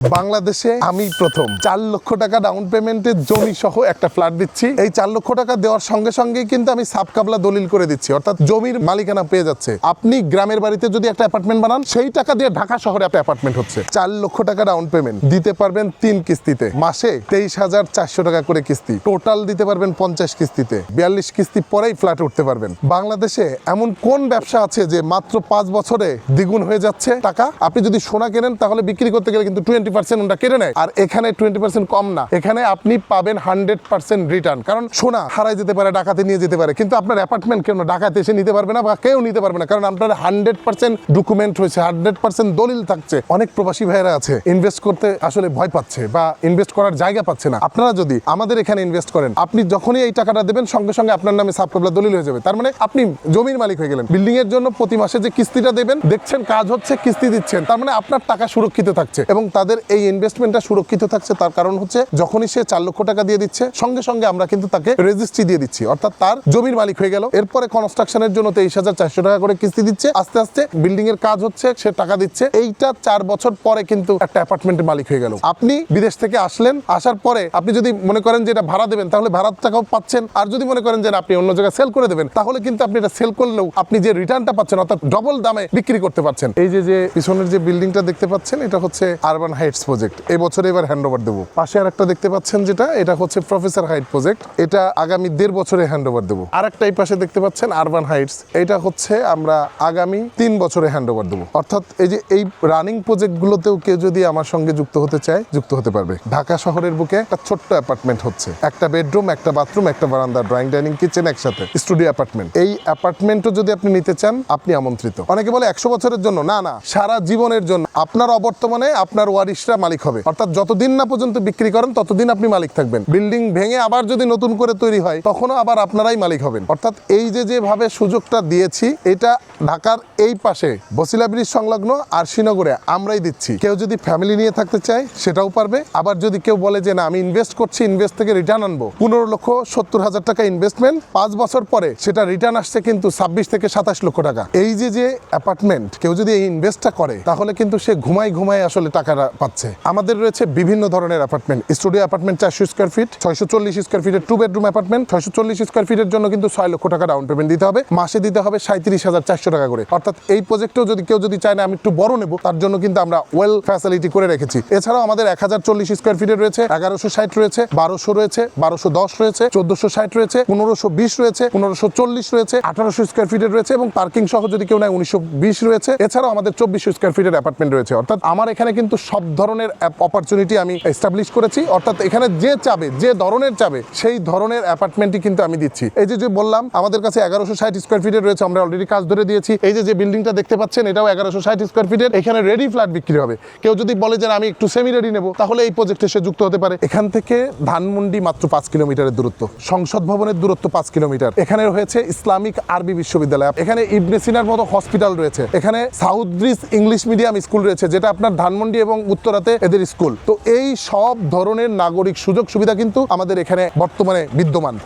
বাংলাদেশে আমি প্রথম 4 লক্ষ টাকা ডাউন পেমেন্টে জমি সহ একটা ফ্ল্যাট দিচ্ছি। এই 4 লক্ষ টাকা দেওয়ার সঙ্গে সঙ্গে কিন্তু আমি সাবকাবলা দলিল করে দিচ্ছি, অর্থাৎ জমির মালিকানা পেয়ে যাচ্ছে। আপনি গ্রামের বাড়িতে যদি একটা অ্যাপার্টমেন্ট বানান, সেই টাকা দিয়ে ঢাকা শহরে একটা অ্যাপার্টমেন্ট হচ্ছে। 4 লক্ষ টাকা ডাউন পেমেন্ট দিতে পারবেন 3 কিস্তিতে, মাসে 23,400 টাকা করে কিস্তি, টোটাল দিতে পারবেন 50 কিস্তিতে। 42 কিস্তি পরেই ফ্ল্যাট উঠতে পারবেন। বাংলাদেশে এমন কোন ব্যবসা আছে যে মাত্র 5 বছরে দ্বিগুণ হয়ে যাচ্ছে টাকা? আপনি যদি সোনা কেনেন তাহলে বিক্রি করতে গেলে কিন্তু 20% ওটা কেটে নেয়, আর এখানে 20% কম না, এখানে আপনি পাবেন 100% রিটার্ন। কারণ সোনা হারাই যেতে পারে, ডাকাতে নিয়ে যেতে পারে, কিন্তু আপনার অ্যাপার্টমেন্ট কেন ডাকাতে এসে নিতে পারবে না বা কেউ নিতে পারবে না, কারণ আপনার 100% ডকুমেন্ট হয়েছে, 100% দলিল থাকছে। অনেক প্রবাসী ভাইয়েরা আছে ইনভেস্ট করতে আসলে ভয় পাচ্ছে বা ইনভেস্ট করার জায়গা পাচ্ছে না। আপনারা যদি আমাদের এখানে ইনভেস্ট করেন, আপনি যখনই এই টাকাটা দেবেন সঙ্গে সঙ্গে আপনার নামে সাবকাবলা দলিল হয়ে যাবে। তার মানে আপনি জমির মালিক হয়ে গেলেন। বিল্ডিং এর জন্য প্রতি মাসে যে কিস্তিটা দেবেন, দেখছেন কাজ হচ্ছে, কিস্তি দিচ্ছেন, তার মানে আপনার টাকা সুরক্ষিত থাকছে এবং তাদের এই ইনভেস্টমেন্টটা সুরক্ষিত থাকছে। তার কারণ হচ্ছে যখনই সে 4 লক্ষ টাকা দিয়ে দিচ্ছে, সঙ্গে সঙ্গে আমরা কিন্তু তাকে রেজিস্ট্রি দিয়ে দিচ্ছি, অর্থাৎ তার জমির মালিক হয়ে গেল। এরপরে কনস্ট্রাকশনের জন্য 23,400 টাকা করে কিস্তি দিচ্ছে, আস্তে আস্তে বিল্ডিং এর কাজ হচ্ছে, সে টাকা দিচ্ছে। এইটা 4 বছর পরে কিন্তু একটা অ্যাপার্টমেন্টের মালিক হয়ে গেল। আপনি বিদেশ থেকে আসলেন, আসার পরে আপনি যদি মনে করেন যে এটা ভাড়া দেবেন, তাহলে ভাড়ার টাকাও পাচ্ছেন। আর যদি মনে করেন যে আপনি অন্য জায়গায় সেল করে দেবেন, তাহলে কিন্তু আপনি এটা সেল করলেও আপনি যে রিটার্নটা পাচ্ছেন, অর্থাৎ ডবল দামে বিক্রি করতে পারছেন। এই যে পিছনের যে বিল্ডিংটা দেখতে পাচ্ছেন, এটা হচ্ছে আরবান হাইটস প্রজেক্ট। এই বছরে এবার হ্যান্ডওভার দেবো। পাশে আর একটা দেখতে পাচ্ছেন যেটা, এটা হচ্ছে প্রফেসর হাইট প্রজেক্ট। এটা আগামী 1.5 বছরে হ্যান্ডওভার দেবো। আর একটা এই পাশে দেখতে পাচ্ছেন আরবান হাইটস, এটা হচ্ছে আমরা আগামী 3 বছরে হ্যান্ডওভার দেবো। অর্থাৎ এই রানিং প্রজেক্ট গুলোতেও কেউ যদি আমার সঙ্গে যুক্ত হতে চায়, যুক্ত হতে পারবে। ঢাকা শহরের বুকে একটা ছোট্ট অ্যাপার্টমেন্ট হচ্ছে, একটা বেডরুম, একটা বাথরুম, একটা বারান্দা, ড্রয়িং, ডাইনিং, কিচেন একসাথে, স্টুডিও অ্যাপার্টমেন্ট। এই অ্যাপার্টমেন্টও যদি আপনি নিতে চান, আপনি আমন্ত্রিত। অনেকে বলে 100 বছরের জন্য, না না, সারা জীবনের জন্য। আপনার অবর্তমানে আপনার ওয়ারিশরা মালিক হবে, অর্থাৎ যতদিন না পর্যন্ত বিক্রি করেন ততদিন আপনি মালিক থাকবেন। বিল্ডিং ভেঙে আবার যদি নতুন করে তৈরি হয়, তখনও আবার আপনারাই মালিক হবেন। অর্থাৎ এই যেভাবে সুযোগটা দিয়েছি, এটা ঢাকার এই পাশে বসিলা ব্রিজ সংলগ্ন আরশিনগরে আমরাই দিচ্ছি। কেউ যদি ফ্যামিলি নিয়ে থাকতে চায় সেটাও পারবে। আবার যদি কেউ বলে যে না, আমি ইনভেস্ট করছি, ইনভেস্ট থেকে রিটার্ন আনবো, 15,70,000 টাকা ইনভেস্টমেন্ট, 5 বছর পরে সেটা রিটার্ন আসছে কিন্তু 26 থেকে 27 লক্ষ টাকা। এই যে অ্যাপার্টমেন্ট কেউ যদি এই ইনভেস্টটা করে, তাহলে কিন্তু সে ঘুমায় আসলে টাকাটা পাচ্ছে। আমাদের রয়েছে বিভিন্ন ধরনের apartment. Studio apartment 400 square feet, 640 square ফিটের 2 বেডরুম অ্যাপার্টমেন্ট। 640 স্কোয়ার ফিটের জন্য কিন্তু 6 লক্ষ টাকা ডাউন পেমেন্ট দিতে হবে, মাসে দিতে হবে 37,400 টাকা করে। অর্থাৎ এই প্রজেক্টেও যদি কেউ চায় না আমি একটু বড় নেব, তার জন্য কিন্তু আমরা ওয়েল ফ্যাসিলিটি করে রেখেছি। এছাড়াও আমাদের 1040 স্কোয়ার ফিটের রয়েছে, 1160 রয়েছে, 1200 রয়েছে, 1210 রয়েছে, 1460 রয়েছে, 1520 রয়েছে, 1540 রয়েছে, 1800 স্কোয়ার ফিটের রয়েছে এবং পার্কিং সহ যদি কেউ নেয় 1920 রয়েছে। এছাড়াও আমাদের 2400 স্কোয়ার ফিটের অ্যাপার্টমেন্ট রয়েছে। অর্থাৎ আমার এখানে কিন্তু সব ধরনের অপরচুনিটি আমি এস্টাবলিশ করেছি। অর্থাৎ এখানে যে চাবে, যে ধরনের চাবে, সেই ধরনের অ্যাপার্টমেন্টই কিন্তু আমি দিচ্ছি। এই যে বললাম আমাদের কাছে 1160 স্কোয়ার ফিটের রয়েছে, আমরা অলরেডি কাজ ধরে দিয়েছি। এই যে বিল্ডিংটা দেখতে পাচ্ছেন, এটাও 1160 স্কোয়ার ফিটের। এখানে রেডি ফ্ল্যাট বিক্রি হবে। কেউ যদি বলে যে আমি একটু সেমি রেডি নেব, তাহলে এই প্রজেক্টে সে যুক্ত হতে পারে। এখান থেকে ধানমন্ডি মাত্র 5 কিলোমিটারের দূরত্ব, সংসদ ভবনের দূরত্ব 5 কিলোমিটার। এখানে রয়েছে ইসলামিক আরবি বিশ্ববিদ্যালয়, এখানে ইবনে সিনার মতো হসপিটাল রয়েছে, এখানে south bridge English medium school রয়েছে, যেটা আপনার ধানমন্ডি এবং উত্তরাতে এদের স্কুল। তো এই সব ধরনের নাগরিক সুযোগ সুবিধা কিন্তু আমাদের এখানে বর্তমানে বিদ্যমান।